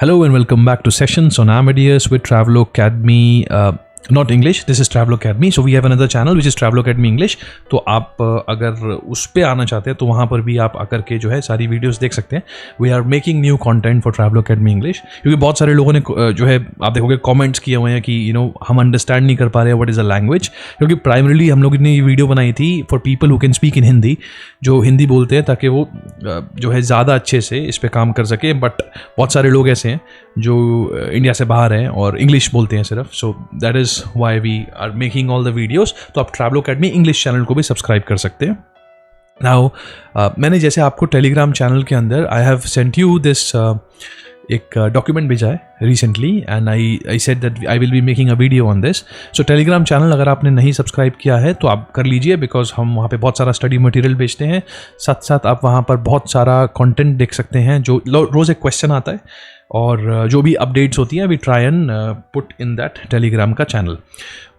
Hello and welcome back to Sessions on Amadeus with Travel Academy. Not English, this is Travel Academy. So we have another channel which is Travel Academy English. तो आप अगर उस पर आना चाहते हैं तो वहाँ पर भी आप आकर के जो है सारी वीडियोस देख सकते हैं. We are making new content for Travel Academy English, क्योंकि बहुत सारे लोगों ने जो है आप देखोगे कमेंट्स किए हुए हैं कि हम अंडरस्टैंड नहीं कर पा रहे हैं व्हाट इज़ अ लैंग्वेज. क्योंकि प्राइमरीली हम लोग ने ये वीडियो बनाई थी for people who can speak in Hindi, जो हिंदी बोलते हैं, ताकि वो जो है ज़्यादा अच्छे से इस पर काम कर सके. बट बहुत सारे लोग ऐसे हैं जो इंडिया से बाहर हैं और इंग्लिश बोलते हैं सिर्फ. So that is why we are making all the videos. तो आप ट्रैवल अकेडमी इंग्लिश चैनल को भी सब्सक्राइब कर सकते हैं. नाउ मैंने जैसे आपको टेलीग्राम चैनल के अंदर I have sent you this एक डॉक्यूमेंट भेजा है recently and I said that I will be making a video on this. So Telegram channel अगर आपने नहीं सब्सक्राइब किया है तो आप कर लीजिए, बिकॉज हम वहाँ पे बहुत सारा स्टडी मटेरियल भेजते हैं. साथ साथ आप वहाँ पर बहुत सारा कंटेंट देख सकते हैं. जो रोज़ एक क्वेश्चन आता है और जो भी अपडेट्स होती हैं we try and put in that Telegram का चैनल.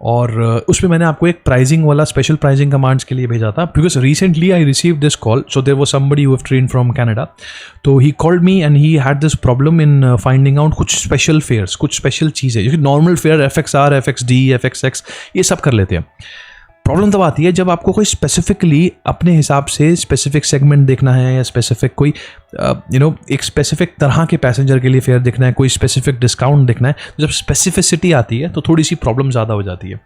और उसमें मैंने आपको एक प्राइजिंग वाला स्पेशल प्राइजिंग कमांड्स के लिए भेजा था, because recently I receive this call. So there was somebody who have train from Canada. तो he called me and he had this problem in finding out कुछ स्पेशल फेयर्स, कुछ special चीज़ें. जैसे normal fare FXR, FXD, FXX ये सब कर लेते हैं. प्रॉब्लम तब आती है जब आपको कोई स्पेसिफिकली अपने हिसाब से स्पेसिफिक सेगमेंट देखना है या स्पेसिफिक कोई एक स्पेसिफिक तरह के पैसेंजर के लिए फेयर देखना है, कोई स्पेसिफिक डिस्काउंट देखना है. जब स्पेसिफिसिटी आती है तो थोड़ी सी प्रॉब्लम ज़्यादा हो जाती है.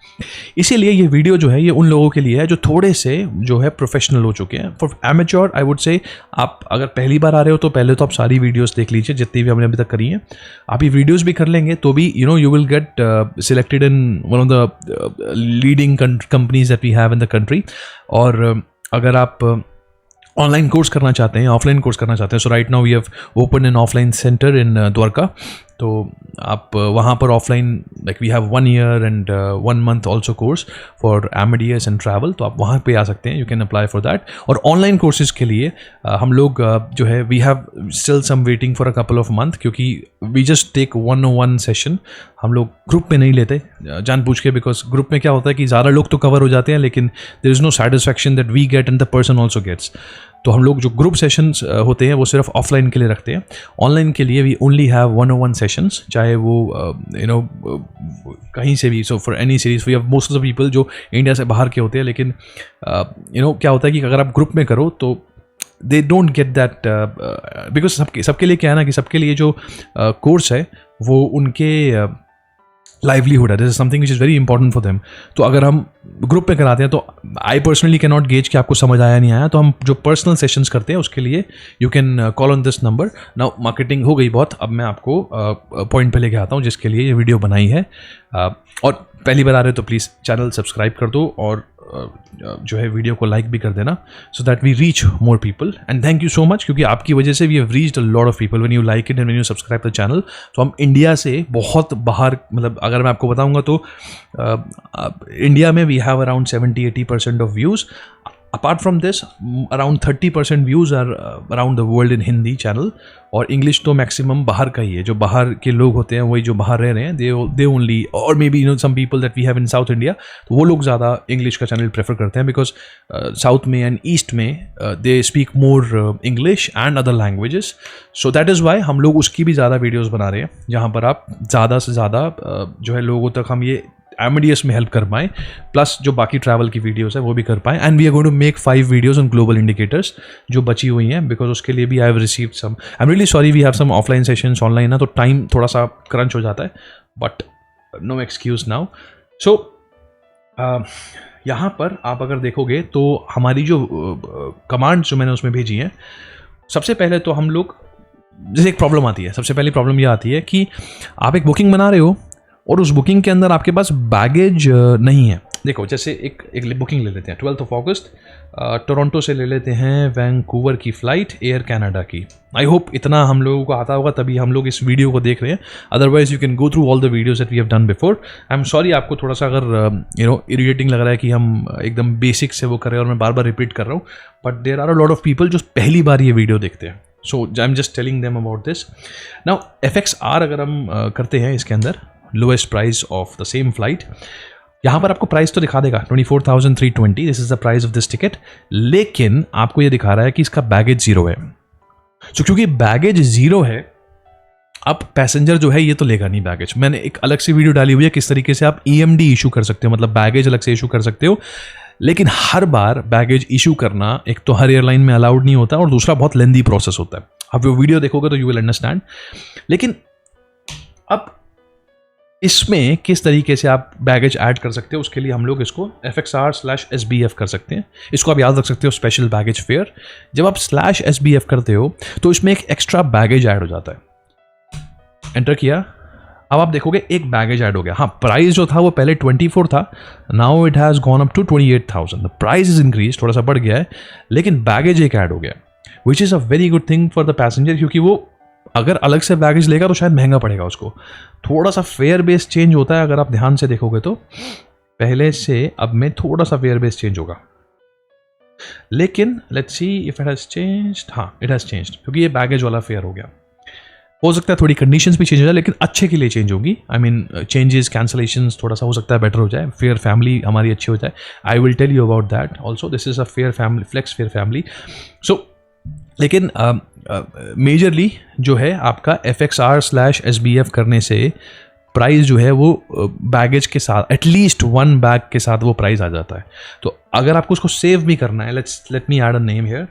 इसीलिए ये वीडियो जो है ये उन लोगों के लिए है जो थोड़े से जो है प्रोफेशनल हो चुके हैं. For amateur I would say आप अगर पहली बार आ रहे हो तो पहले तो आप सारी वीडियोज़ देख लीजिए जितनी भी हमने अभी तक करी हैं. आप ये वीडियोज़ भी कर लेंगे तो भी you will get selected in one of the leading companies that we have in the country. और अगर आप ऑनलाइन कोर्स करना चाहते हैं, ऑफलाइन कोर्स करना चाहते हैं, so right now we have open an offline centre in Dwarka. तो आप वहाँ पर offline like we have 1 year and 1 month also course for Amadeus and travel. तो आप वहाँ पे आ सकते हैं, you can apply for that. और ऑनलाइन कोर्सेज के लिए हम लोग जो है we have still some waiting for a couple of month, क्योंकि वी जस्ट टेक 101 सेशन. हम लोग ग्रुप में नहीं लेते जान पूछ के, बिकॉज ग्रुप में क्या होता है कि ज़्यादा लोग तो कवर हो जाते हैं लेकिन there is no satisfaction that we get and the person also gets. तो हम लोग जो ग्रुप सेशंस होते हैं वो सिर्फ ऑफलाइन के लिए रखते हैं. ऑनलाइन के लिए वी ओनली हैव 101 सेशंस, चाहे वो कहीं से भी. So for any series we have most of the people जो इंडिया से बाहर के होते हैं, लेकिन क्या होता है कि अगर आप ग्रुप में करो तो they don't get that, because सबके लिए क्या है ना कि सबके लिए जो कोर्स है वो उनके लाइवलीहुड है. This is something which is very important for them. तो अगर हम ग्रुप में कराते हैं तो I personally can not gauge कि आपको समझ आया नहीं आया. तो हम जो पर्सनल सेशंस करते हैं उसके लिए you can call on this number. Now marketing हो गई बहुत, अब मैं आपको पॉइंट पे लेके आता हूँ जिसके लिए ये वीडियो बनाई है. और पहली बार आ रहे हो तो प्लीज़ चैनल सब्सक्राइब कर दो और जो है वीडियो को लाइक भी कर देना, so that we reach more people. And thank you so much, क्योंकि आपकी वजह से we have reached a lot of people when you like it and when you subscribe the channel. तो हम इंडिया से बहुत बाहर, मतलब अगर मैं आपको बताऊंगा तो इंडिया में we have around 70-80% of views. Apart from this around 30% views are around the world in Hindi channel. और इंग्लिश तो मैक्सिमम बाहर का ही है. जो बाहर के लोग होते हैं वही जो बाहर रह रहे हैं दे ओनली, और maybe some people that we have in South India, तो वो लोग ज़्यादा इंग्लिश का चैनल प्रेफर करते हैं, बिकॉज साउथ में एंड ईस्ट में they speak more English and other languages. So that is Y हम लोग उसकी भी ज़्यादा वीडियोज़ बना रहे हैं जहाँ पर आप ज़्यादा से ज़्यादा जो है लोगों तक हम ये Amadeus में हेल्प कर पाएँ, प्लस जो बाकी ट्रैवल की वीडियोस है वो भी कर पाएँ. And we are going to make 5 videos on global indicators जो बची हुई हैं, बिकॉज उसके लिए भी I have received some. I am really sorry, we have some offline sessions online ना, तो टाइम थोड़ा सा क्रंच हो जाता है, but no excuse now. So यहाँ पर आप अगर देखोगे तो हमारी जो कमांड्स जो मैंने उसमें भेजी हैं, सबसे पहले तो हम लोग, जैसे एक प्रॉब्लम आती है, सबसे पहली प्रॉब्लम ये आती है कि आप एक बुकिंग बना रहे हो और उस बुकिंग के अंदर आपके पास बैगेज नहीं है. देखो जैसे एक बुकिंग ले लेते हैं 12 अगस्त टोरंटो से ले लेते हैं वैंकूवर की फ़्लाइट एयर कनाडा की. आई होप इतना हम लोगों को आता होगा तभी हम लोग इस वीडियो को देख रहे हैं. Otherwise you can go through all the videos that we have done before. I am sorry आपको थोड़ा सा अगर इरिटेटिंग लग रहा है कि हम एकदम बेसिक से वो कर रहे हैं और मैं बार बार रिपीट कर रहा हूँ, but there are a lot of people जो पहली बार ये वीडियो देखते हैं. So I am just telling them about this. Now FXR अगर हम करते हैं इसके अंदर, lowest price of the same flight, यहाँ पर आपको प्राइस तो दिखा देगा 24,320, this is the price of this ticket, लेकिन आपको ये दिखा रहा है कि इसका बैगेज 0 है. सो क्योंकि बैगेज 0 है अब पैसेंजर जो है ये तो लेगा नहीं बैगेज। मैंने एक अलग सी वीडियो डाली हुई है किस तरीके से आप EMD इशू कर सकते हो, मतलब बैगेज अलग से इशू कर सकते हो। लेकिन हर बार बैगेज इशू करना एक तो हर एयरलाइन में अलाउड नहीं होता और दूसरा बहुत लेंदी प्रोसेस होता है। आप वो वीडियो देखोगे तो यू विल अंडरस्टैंड। लेकिन अब इसमें किस तरीके से आप बैगेज ऐड कर सकते हो, उसके लिए हम लोग इसको FXR/SBF कर सकते हैं। इसको आप याद रख सकते हो, स्पेशल बैगेज फेयर। जब आप /SBF करते हो तो इसमें एक एक्स्ट्रा बैगेज ऐड हो जाता है। एंटर किया, अब आप देखोगे एक बैगेज ऐड हो गया। हाँ, प्राइस जो था वो पहले 24 था, now it has gone up to 28,000। The price is increase, थोड़ा सा बढ़ गया है, लेकिन बैगेज एक ऐड हो गया, which is a very good thing for the passenger, क्योंकि वो अगर अलग से बैगेज लेगा तो शायद महंगा पड़ेगा उसको। थोड़ा सा फेयर बेस चेंज होता है, अगर आप ध्यान से देखोगे तो पहले से अब में थोड़ा सा फेयर बेस चेंज होगा। लेकिन let's see if it has changed. हाँ, इट हैज़ चेंज्ड, क्योंकि ये बैगेज वाला फेयर हो गया। हो सकता है थोड़ी कंडीशंस भी चेंज हो जाए, लेकिन अच्छे के लिए चेंज होगी। आई मीन चेंजेस, कैंसलेशंस थोड़ा सा हो सकता है बेटर हो जाए, फेयर फैमिली हमारी अच्छी हो जाए। I will tell you about that also. This is a fare family, flex fare family. So लेकिन मेजरली जो है आपका FXR/SBF करने से प्राइस जो है वो बैगेज के साथ, एटलीस्ट 1 बैग के साथ वो प्राइस आ जाता है। तो अगर आपको उसको सेव भी करना है, let me add a name here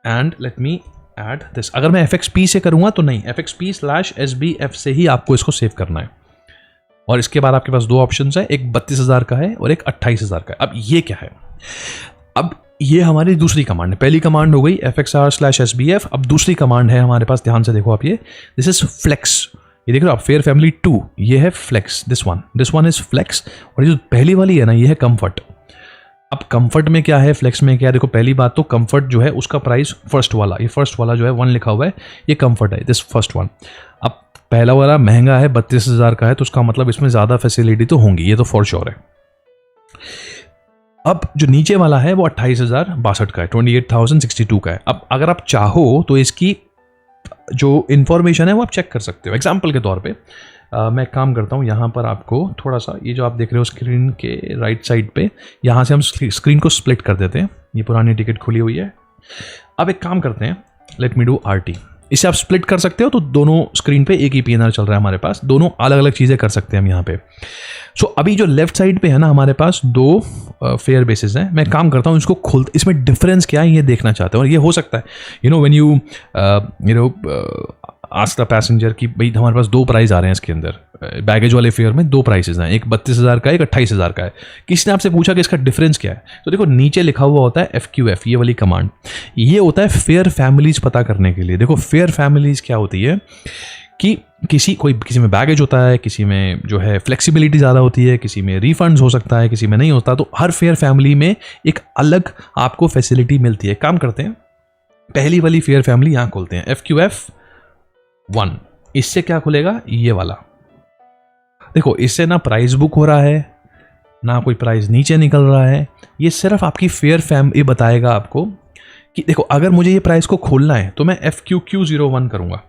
and let me add this. अगर मैं FXP से करूंगा तो नहीं, FXP/SBF से ही आपको इसको सेव करना है। और इसके बाद आपके पास 2 ऑप्शंस है, एक 32,000 का है और एक 28,000 का है। अब ये क्या है? अब ये हमारी दूसरी कमांड है। पहली कमांड हो गई FXR/SBF। अब दूसरी कमांड है हमारे पास, ध्यान से देखो आप, ये दिस इज फ्लेक्स। ये देख रहे हो आप, फेयर फैमिली 2, ये है flex, this one is flex. और ये जो पहली वाली है ना, ये है कंफर्ट। अब कंफर्ट में क्या है, फ्लेक्स में क्या है? देखो, पहली बात तो कंफर्ट जो है उसका प्राइस फर्स्ट वाला, ये फर्स्ट वाला जो है 1 लिखा हुआ है, ये कंफर्ट है, दिस फर्स्ट वन। अब पहला वाला महंगा है, 32,000 का है, तो उसका मतलब इसमें ज़्यादा फैसिलिटी तो होंगी, ये तो फॉर श्योर है। अब जो नीचे वाला है वो 28,062 का है, 28,062 का है। अब अगर आप चाहो तो इसकी जो इन्फॉर्मेशन है वो आप चेक कर सकते हो। एग्जाम्पल के तौर पे मैं एक काम करता हूँ, यहाँ पर आपको थोड़ा सा, ये जो आप देख रहे हो स्क्रीन के राइट साइड पे, यहाँ से हम स्क्रीन को स्प्लिट कर देते हैं। ये पुरानी टिकट खुली हुई है। अब एक काम करते हैं, लेट मी डू RT। इसे आप स्प्लिट कर सकते हो, तो दोनों स्क्रीन पे एक ही PNR चल रहा है हमारे पास, दोनों अलग अलग चीज़ें कर सकते हैं हम यहाँ पे। सो अभी जो लेफ्ट साइड पे है ना, हमारे पास 2 फेयर बेसिस हैं। मैं काम करता हूँ, इसको खोल, इसमें डिफरेंस क्या है ये देखना चाहते हैं। और ये हो सकता है, you know, when you ask the passenger कि भाई हमारे पास 2 प्राइस आ रहे हैं इसके अंदर, बैगेज वाले फेयर में 2 प्राइसेस हैं, एक 32,000 का है, एक 28,000 का है। किसी ने आपसे पूछा कि इसका डिफरेंस क्या है, तो देखो नीचे लिखा हुआ होता है FQF, ये वाली कमांड। ये होता है फेयर फैमिलीज पता करने के लिए। देखो फेयर फैमिलीज क्या होती है कि किसी में बैगेज होता है, किसी में जो है फ्लेक्सिबिलिटी ज़्यादा होती है, किसी में रिफंड्स हो सकता है, किसी में नहीं होता। तो हर फेयर फैमिली में एक अलग आपको फैसिलिटी मिलती है। काम करते हैं, पहली वाली फेयर फैमिली यहाँ खोलते हैं, FQF1। इससे क्या खुलेगा, ये वाला। देखो इससे ना प्राइस बुक हो रहा है, ना कोई प्राइस नीचे निकल रहा है। ये सिर्फ आपकी फेयर फैमिली बताएगा आपको कि देखो, अगर मुझे ये प्राइस को खोलना है तो मैं FQQ01 करूँगा।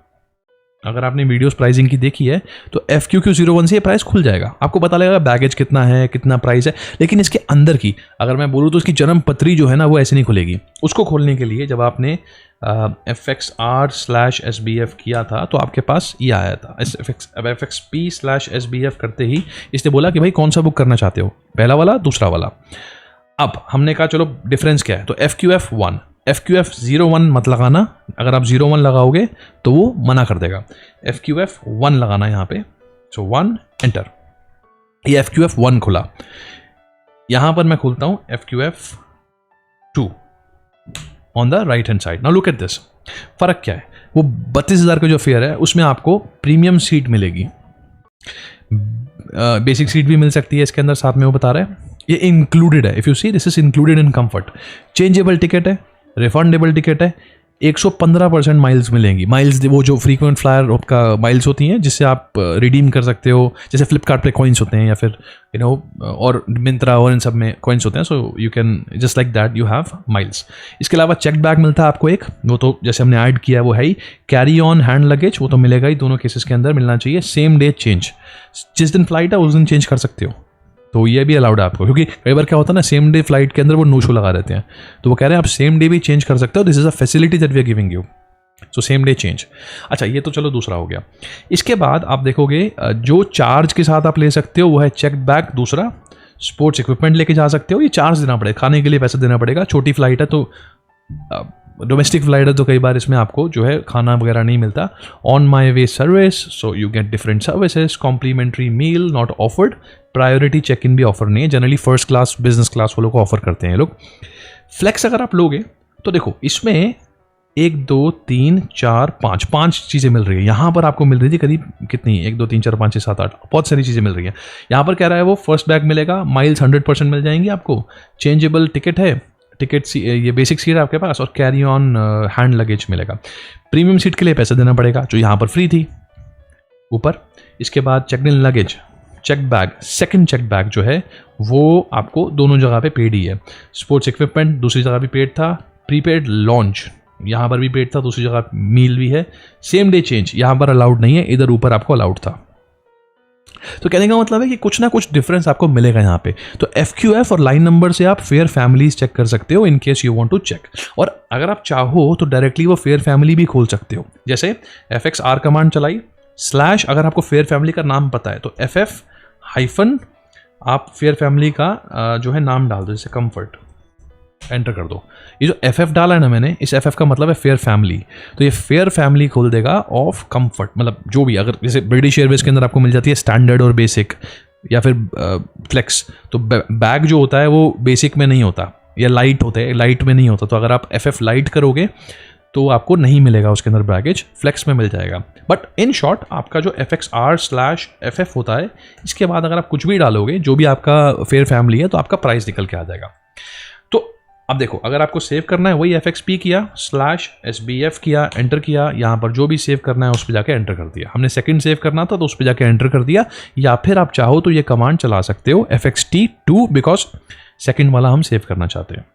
अगर आपने वीडियोस प्राइसिंग की देखी है तो FQQ01 से ये प्राइस खुल जाएगा, आपको पता लगेगा बैगेज कितना है, कितना प्राइस है। लेकिन इसके अंदर की अगर मैं बोलूँ तो इसकी जन्म पत्री जो है ना, वो ऐसे नहीं खुलेगी। उसको खोलने के लिए जब आपने FXR/SBF किया था तो आपके पास ये आया था। FXP/SBF करते ही इसने बोला कि भाई कौन सा बुक करना चाहते हो, पहला वाला, दूसरा वाला। अब हमने कहा चलो डिफरेंस क्या है, तो FQF1, FQF01 मत लगाना। अगर आप 01 लगाओगे तो वो मना कर देगा। FQF1 लगाना यहाँ पे, सो 1 एंटर। ये FQF1 खुला। यहाँ पर मैं खोलता हूँ FQF2 on the right hand side. Now look at this. फर्क क्या है, वो 32,000 का जो फेयर है उसमें आपको प्रीमियम सीट मिलेगी, बेसिक सीट भी मिल सकती है इसके अंदर, साथ में वो बता रहा है ये इंक्लूडेड है। If you see, this is included in comfort. Changeable ticket है, रिफंडेबल टिकट है, 115% माइल्स मिलेंगी। माइल्स वो जो फ्रीक्वेंट फ्लायर का माइल्स होती हैं जिससे आप रिडीम कर सकते हो, जैसे फ्लिपकार्ट पे कॉइन्स होते हैं या फिर यू नो और मिंत्रा और इन सब में कॉइन्स होते हैं। So you can just like that you have miles. इसके अलावा चेक बैग मिलता है आपको एक, वो तो जैसे हमने ऐड किया है वो है ही। कैरी ऑन हैंड लगेज वो तो मिलेगा ही, दोनों केसेस के अंदर मिलना चाहिए। सेम डे चेंज, जिस दिन फ्लाइट है उस दिन चेंज कर सकते हो, तो ये भी अलाउड है आपको। क्योंकि कई बार क्या होता है ना, सेम डे फ्लाइट के अंदर वो नो शो लगा देते हैं, तो वो कह रहे हैं आप सेम डे भी चेंज कर सकते हो। This is a facility that we are giving you. So same day change. अच्छा, ये तो चलो दूसरा हो गया। इसके बाद आप देखोगे जो चार्ज के साथ आप ले सकते हो वो है चेक बैग। दूसरा, स्पोर्ट्स इक्विपमेंट लेके जा सकते हो, ये चार्ज देना पड़ेगा, खाने के लिए पैसा देना पड़ेगा। छोटी फ्लाइट है तो डोमेस्टिक फ्लाइट है तो कई बार इसमें आपको जो है खाना वगैरह नहीं मिलता। On my way service, so you get different services, complimentary meal not offered, priority check in भी ऑफर नहीं है, generally first class business class वालों को ऑफर करते हैं लोग। फ्लेक्स अगर आप लोगे तो देखो इसमें 1 2 3 4 5 चीज़ें मिल रही है। यहाँ पर आपको मिल रही थी करीब कितनी, 1 2 3 4 5 6 7 8, बहुत सारी चीज़ें मिल रही है। यहाँ पर कह रहा है वो फर्स्ट बैग मिलेगा, माइल्स 100% मिल जाएंगी आपको, चेंजेबल टिकट है, टिकट ये बेसिक सीट है आपके पास, और कैरी ऑन हैंड लगेज मिलेगा। प्रीमियम सीट के लिए पैसा देना पड़ेगा जो यहाँ पर फ्री थी ऊपर। इसके बाद check in luggage, check bag, second check bag जो है वो आपको दोनों जगह पे पेड ही है। स्पोर्ट्स इक्विपमेंट दूसरी जगह भी पेड था, प्रीपेड लॉन्च यहाँ पर भी पेड था, दूसरी जगह मील भी है। सेम डे चेंज यहाँ पर अलाउड नहीं है, इधर ऊपर आपको अलाउड था। तो कहने का मतलब है कि कुछ ना कुछ डिफरेंस आपको मिलेगा यहाँ पे। तो FQF और लाइन नंबर से आप फेयर फैमिलीज चेक कर सकते हो in case you want to check. और अगर आप चाहो तो डायरेक्टली वो फेयर फैमिली भी खोल सकते हो, जैसे FXR कमांड चलाई / अगर आपको फेयर फैमिली का नाम पता है तो FF- आप फेयर फैमिली का जो है नाम डाल दो, जैसे कंफर्ट, एंटर कर दो। ये जो FF डाला है ना मैंने, इस FF का मतलब है फेयर फैमिली, तो ये फेयर फैमिली खोल देगा ऑफ कंफर्ट, मतलब जो भी, अगर जैसे ब्रिटिश एयरवेज के अंदर आपको मिल जाती है स्टैंडर्ड और बेसिक या फिर फ्लेक्स, तो बैग जो होता है वो बेसिक में नहीं होता या लाइट होता है, लाइट में नहीं होता। तो अगर आप FF लाइट करोगे तो आपको नहीं मिलेगा उसके अंदर बैगेज, फ्लेक्स में मिल जाएगा। बट इन शॉर्ट आपका जो FXR/FF होता है, इसके बाद अगर आप कुछ भी डालोगे जो भी आपका फेयर फैमिली है तो आपका प्राइस निकल के आ जाएगा। तो अब देखो, अगर आपको सेव करना है वही FXP किया /SBF किया, एंटर किया, यहाँ पर जो भी सेव करना है उस पर जाके एंटर कर दिया। हमने सेकंड सेव करना था तो उस पर जाके एंटर कर दिया, या फिर आप चाहो तो ये कमांड चला सकते हो FXT2, बिकॉज सेकंड वाला हम सेव करना चाहते हैं।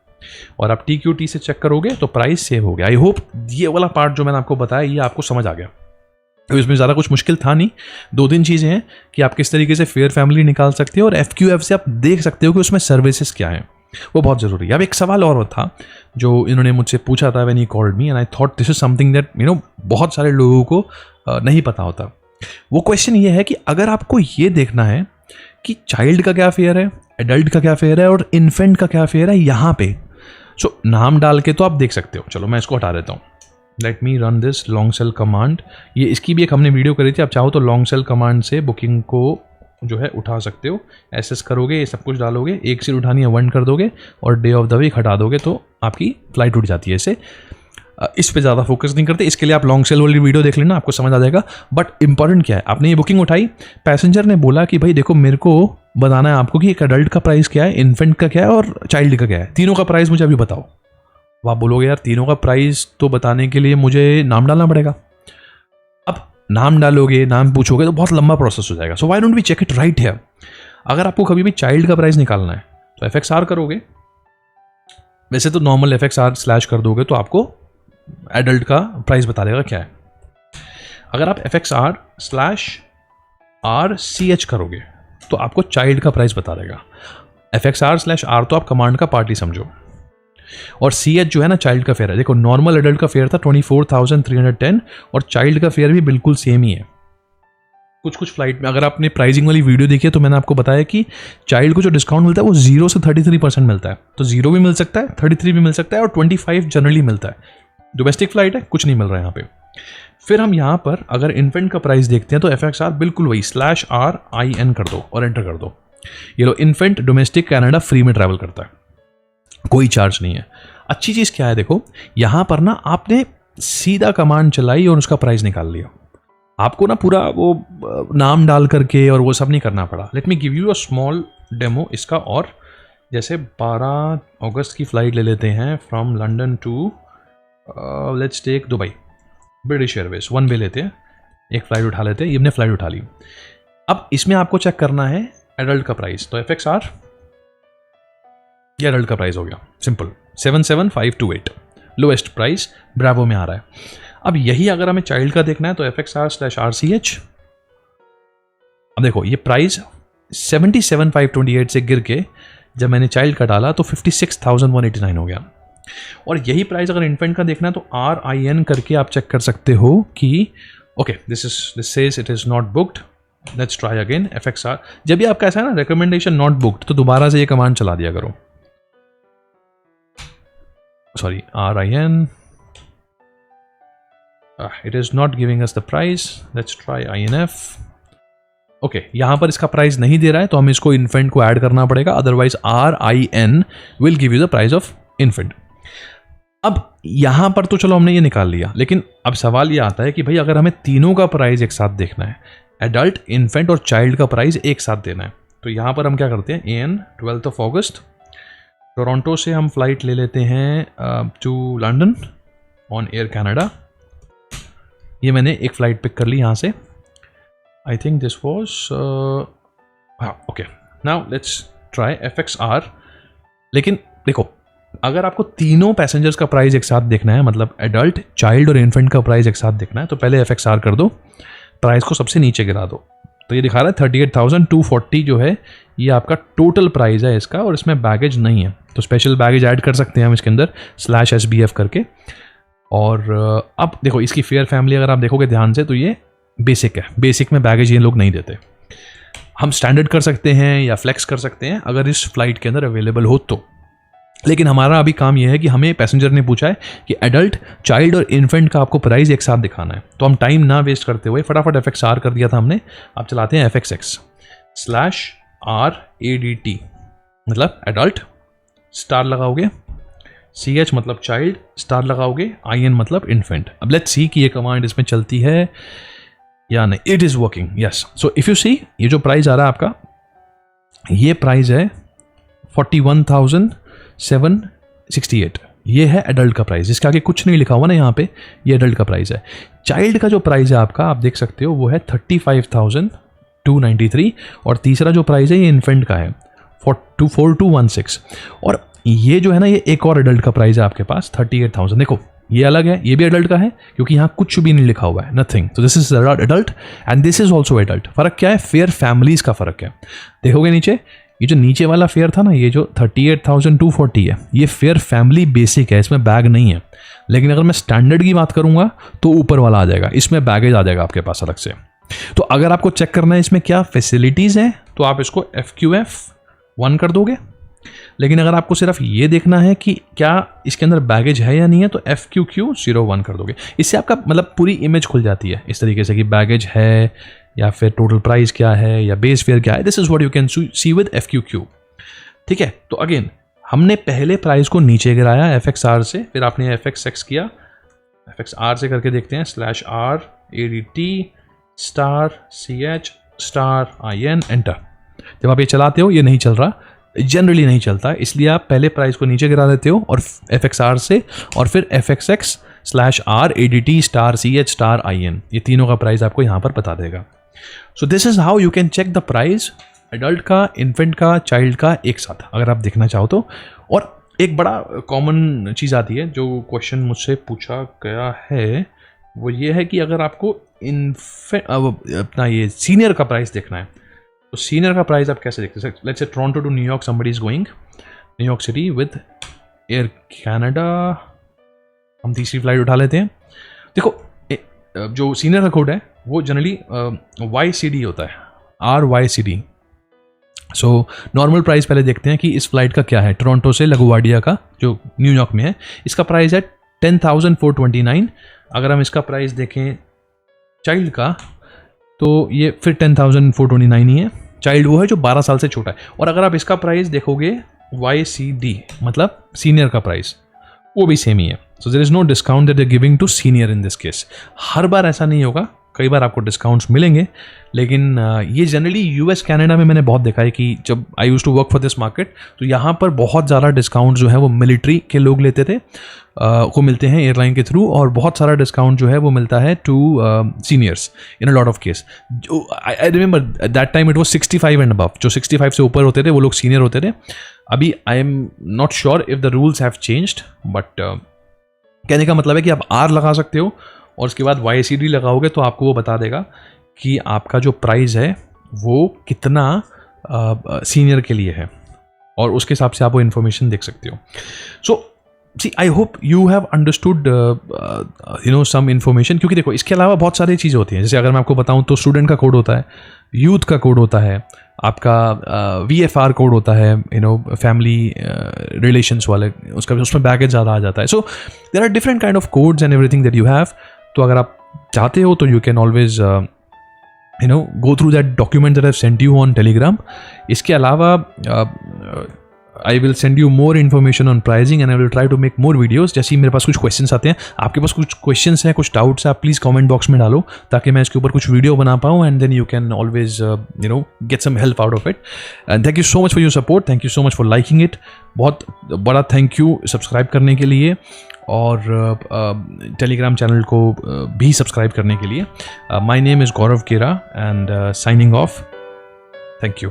और आप TQT से चेक करोगे तो प्राइस सेव हो गया। आई होप ये वाला पार्ट जो मैंने आपको बताया ये आपको समझ आ गया। तो इसमें ज़्यादा कुछ मुश्किल था नहीं, 2-3 चीज़ें हैं कि आप किस तरीके से फेयर फैमिली निकाल सकते हो, और FQF से आप देख सकते हो कि उसमें सर्विसेज क्या हैं, वो बहुत ज़रूरी है। अब एक सवाल और था जो इन्होंने मुझसे पूछा था when he called me, and I thought this is something that बहुत सारे लोगों को नहीं पता होता। वो क्वेश्चन ये है कि अगर आपको ये देखना है कि चाइल्ड का क्या फेयर है, एडल्ट का क्या फेयर है और इन्फेंट का क्या फेयर है यहाँ पे, सो नाम डाल के तो आप देख सकते हो। चलो मैं इसको हटा देता हूँ, let me run this long cell command. ये इसकी भी एक हमने वीडियो करी थी, आप चाहो तो लॉन्ग सेल कमांड से बुकिंग को जो है उठा सकते हो। SS करोगे, ये सब कुछ डालोगे, एक सीट उठानी है 1 कर दोगे और डे ऑफ द वीक हटा दोगे तो आपकी फ्लाइट उठ जाती है। इससे इस पे ज़्यादा फोकस नहीं करते, इसके लिए आप लॉन्ग सेल वाली वीडियो देख लेना, आपको समझ आ जाएगा। बट इंपॉर्टेंट क्या है, आपने ये बुकिंग उठाई, पैसेंजर ने बोला कि भाई देखो मेरे को बताना है आपको कि एक अडल्ट का प्राइस क्या है, इन्फेंट का क्या है और चाइल्ड का क्या है, तीनों का प्राइस मुझे अभी बताओ। आप बोलोगे यार तीनों का प्राइस तो बताने के लिए मुझे नाम डालना पड़ेगा। अब नाम डालोगे, नाम पूछोगे तो बहुत लंबा प्रोसेस हो जाएगा। So why don't we check it right here. अगर आपको कभी भी चाइल्ड का प्राइस निकालना है तो FXR करोगे, वैसे तो नॉर्मल FXR/ कर दोगे तो आपको एडल्ट का प्राइस बता देगा क्या है। अगर आप FXR/RCH करोगे तो आपको चाइल्ड का प्राइस बता देगा। FXR/R तो आप कमांड का पार्ट ही समझो, और CH जो है ना चाइल्ड का फेयर है। देखो नॉर्मल एडल्ट का फेयर था 24,310 और चाइल्ड का फेयर भी बिल्कुल सेम ही है। कुछ फ्लाइट में अगर आपने प्राइसिंग वाली वीडियो देखी है तो मैंने आपको बताया कि चाइल्ड को जो डिस्काउंट मिलता है वो 0 से 33% मिलता है। तो 0 भी मिल सकता है, 33 भी मिल सकता है और 25 जनरली मिलता है। डोमेस्टिक फ्लाइट है, कुछ नहीं मिल रहा है यहाँ पे। फिर हम यहाँ पर अगर इन्फेंट का प्राइस देखते हैं तो FXR बिल्कुल वही /RIN कर दो और एंटर कर दो। ये लो, इन्फेंट डोमेस्टिक कनाडा फ्री में ट्रैवल करता है, कोई चार्ज नहीं है। अच्छी चीज़ क्या है, देखो यहाँ पर ना आपने सीधा कमांड चलाई और उसका प्राइस निकाल लिया। आपको ना पूरा वो नाम डाल करके और वो सब नहीं करना पड़ा। Let me give you a small demo इसका। और जैसे 12 अगस्त की फ़्लाइट ले लेते हैं from London to let's take Dubai, British Airways 1 way लेते हैं, एक फ़्लाइट उठा लेते हैं, ये हमने फ़्लाइट उठा ली। अब इसमें आपको चेक करना है एडल्ट का प्राइस, तो FXR ये एडल्ट का प्राइस हो गया, सिंपल 77528 लोएस्ट प्राइस ब्रावो में आ रहा है। अब यही अगर हमें चाइल्ड का देखना है तो FXR/RCH। अब देखो ये प्राइस 77,528 से गिर के जब मैंने चाइल्ड का डाला तो 56,189 हो गया। और यही प्राइस अगर इन्फेंट का देखना है तो RIN करके आप चेक कर सकते हो कि okay this says it is not booked, let's try again FXR। जब भी आपका ऐसा है ना रिकमेंडेशन नॉट बुक्ड तो दोबारा से ये कमांड चला दिया करो, sorry RIN, it is not giving us the price, let's try INF। Okay यहाँ पर इसका प्राइस नहीं दे रहा है तो हमें इसको इन्फेंट को ऐड करना पड़ेगा, otherwise RIN will give you the price of infant. अब यहाँ पर तो चलो हमने ये निकाल लिया, लेकिन अब सवाल ये आता है कि भाई अगर हमें तीनों का प्राइस एक साथ देखना है, एडल्ट, इन्फेंट और चाइल्ड का प्राइस एक साथ देना है, तो यहाँ पर हम क्या करते हैं, AN 12 अगस्त, टोरंटो से हम फ्लाइट ले लेते हैं to London on Air Canada. ये मैंने एक फ़्लाइट पिक कर ली यहाँ से, I think this was okay. Now let's try FXR। लेकिन देखो अगर आपको तीनों पैसेंजर्स का प्राइस एक साथ देखना है, मतलब एडल्ट, चाइल्ड और इन्फेंट का प्राइस एक साथ देखना है, तो पहले FXR कर दो, प्राइस को सबसे नीचे गिरा दो, तो ये दिखा रहा है 38,240 जो है ये आपका टोटल प्राइस है इसका, और इसमें बैगेज नहीं है, तो स्पेशल बैगेज ऐड कर सकते हैं हम इसके अंदर /SBF करके। और अब देखो इसकी फेयर फैमिली अगर आप देखोगे ध्यान से तो ये बेसिक है, बेसिक में बैगेज ये लोग नहीं देते। हम स्टैंडर्ड कर सकते हैं या फ्लेक्स कर सकते हैं अगर इस फ्लाइट के अंदर अवेलेबल हो तो, लेकिन हमारा अभी काम यह है कि हमें पैसेंजर ने पूछा है कि एडल्ट, चाइल्ड और इन्फेंट का आपको प्राइस एक साथ दिखाना है, तो हम टाइम ना वेस्ट करते हुए फटाफट FXR कर दिया था हमने। आप चलाते हैं FXX /RADT, मतलब एडल्ट, स्टार लगाओगे, CH मतलब चाइल्ड, स्टार लगाओगे, IN मतलब इन्फेंट। अब लेट्स सी कि ये कमांड इसमें चलती है या नहीं। It is working, yes. So if you see ये जो प्राइस आ रहा है आपका, ये प्राइस है 41,768, ये है एडल्ट का प्राइस, जिसके आगे कुछ नहीं लिखा हुआ ना यहाँ पे, ये एडल्ट का प्राइस है। चाइल्ड का जो प्राइस है आपका आप देख सकते हो वो है 35,293, और तीसरा जो प्राइस है ये इन्फेंट का है 42,216, और ये जो है ना ये एक और एडल्ट का प्राइस है आपके पास 38,000। देखो ये अलग है, ये भी एडल्ट का है क्योंकि यहाँ कुछ भी नहीं लिखा हुआ है, नथिंग। तो this is adult and this is also adult. फर्क क्या है, फेयर फैमिलीज का फर्क है। देखोगे नीचे, ये जो नीचे वाला फेयर था ना, ये जो 38,240 है, ये फेयर फैमिली बेसिक है, इसमें बैग नहीं है। लेकिन अगर मैं स्टैंडर्ड की बात करूंगा तो ऊपर वाला आ जाएगा, इसमें बैगेज आ जाएगा आपके पास अलग से। तो अगर आपको चेक करना है इसमें क्या फैसिलिटीज है तो आप इसको FQF 1 कर दोगे, लेकिन अगर आपको सिर्फ ये देखना है कि क्या इसके अंदर बैगेज है या नहीं है तो FQQ 01 कर दोगे। इससे आपका मतलब पूरी इमेज खुल जाती है इस तरीके से कि बैगेज है या फिर टोटल प्राइस क्या है या बेस फेयर क्या है। This is what you can see with FQQ। ठीक है, तो अगेन हमने पहले प्राइस को नीचे गिराया FXR से, फिर आपने FXX किया, FXR से करके देखते हैं /RADT *CH *IN एंटर। जब आप ये चलाते हो ये नहीं चल रहा, जनरली नहीं चलता, इसलिए आप पहले प्राइस को नीचे गिरा देते हो और FXR से, और फिर FXX /RADT *CH *IN, ये तीनों का प्राइस आपको यहाँ पर बता देगा। So this is how you can check the price adult का, इन्फेंट का, चाइल्ड का एक साथ अगर आप देखना चाहो तो। और एक बड़ा कॉमन चीज़ आती है जो क्वेश्चन मुझसे पूछा गया है, वो ये है कि अगर आपको अपना ये सीनियर का प्राइस देखना है तो सीनियर का प्राइस आप कैसे देखते हैं। Let's say Toronto to New York somebody is going, New York City with Air Canada, हम तीसरी फ्लाइट उठा लेते हैं। देखो जो सीनियर का कोड है वो जनरली YCD होता है, RYCD। सो नॉर्मल प्राइस पहले देखते हैं कि इस फ्लाइट का क्या है। टोरंटो से लगुवार्डिया का जो न्यूयॉर्क में है, इसका प्राइस है 10,429। अगर हम इसका प्राइस देखें चाइल्ड का तो ये फिर 10,429 ही है। चाइल्ड वो है जो 12 साल से छोटा है। और अगर आप इसका प्राइस देखोगे YCD मतलब सीनियर का प्राइस, वो भी सेम ही है। So there is no discount that they giving to senior in this case. हर बार ऐसा नहीं होगा, कई बार आपको डिस्काउंट्स मिलेंगे, लेकिन ये जनरली US कनाडा में मैंने बहुत देखा है कि जब I used to work for this market तो यहाँ पर बहुत ज़्यादा डिस्काउंट जो है वो मिलिट्री के लोग लेते थे, को मिलते हैं एयरलाइन के थ्रू, और बहुत सारा डिस्काउंट जो है वो मिलता है to seniors in a lot of case. जो I remember that time it was 65 and above, जो 65 से ऊपर होते थे वो लोग सीनियर होते थे। अभी I am not sure if the rules have changed, but कहने का मतलब है कि आप R लगा सकते हो और उसके बाद YCD लगाओगे तो आपको वो बता देगा कि आपका जो प्राइस है वो कितना सीनियर के लिए है, और उसके हिसाब से आप वो इन्फॉर्मेशन देख सकते हो। So see I hope you have understood some information, क्योंकि देखो इसके अलावा बहुत सारी चीज़ें होती हैं. जैसे अगर मैं आपको बताऊं तो स्टूडेंट का कोड होता है, यूथ का कोड होता है, आपका VFR कोड होता है, फैमिली रिलेशंस वाले, उसमें बैगेज ज़्यादा आ जाता है. So there are different kind of codes and everything that you have. तो अगर आप चाहते हो तो you can always go through that document that I've sent you on Telegram. इसके अलावा I will send you more information on pricing and I will try to make more videos. जैसे ही मेरे पास कुछ questions आते हैं, आपके पास कुछ questions हैं, कुछ doubts हैं, आप प्लीज़ comment box में डालो ताकि मैं इसके ऊपर कुछ video बना पाऊँ, and then you can always get some help out of it. And thank you so much for your support. Thank you so much for liking it. बहुत बड़ा thank you सब्सक्राइब करने के लिए और टेलीग्राम चैनल को भी subscribe करने के लिए. माई नेम इज़ गौरव केरा and signing off. Thank you.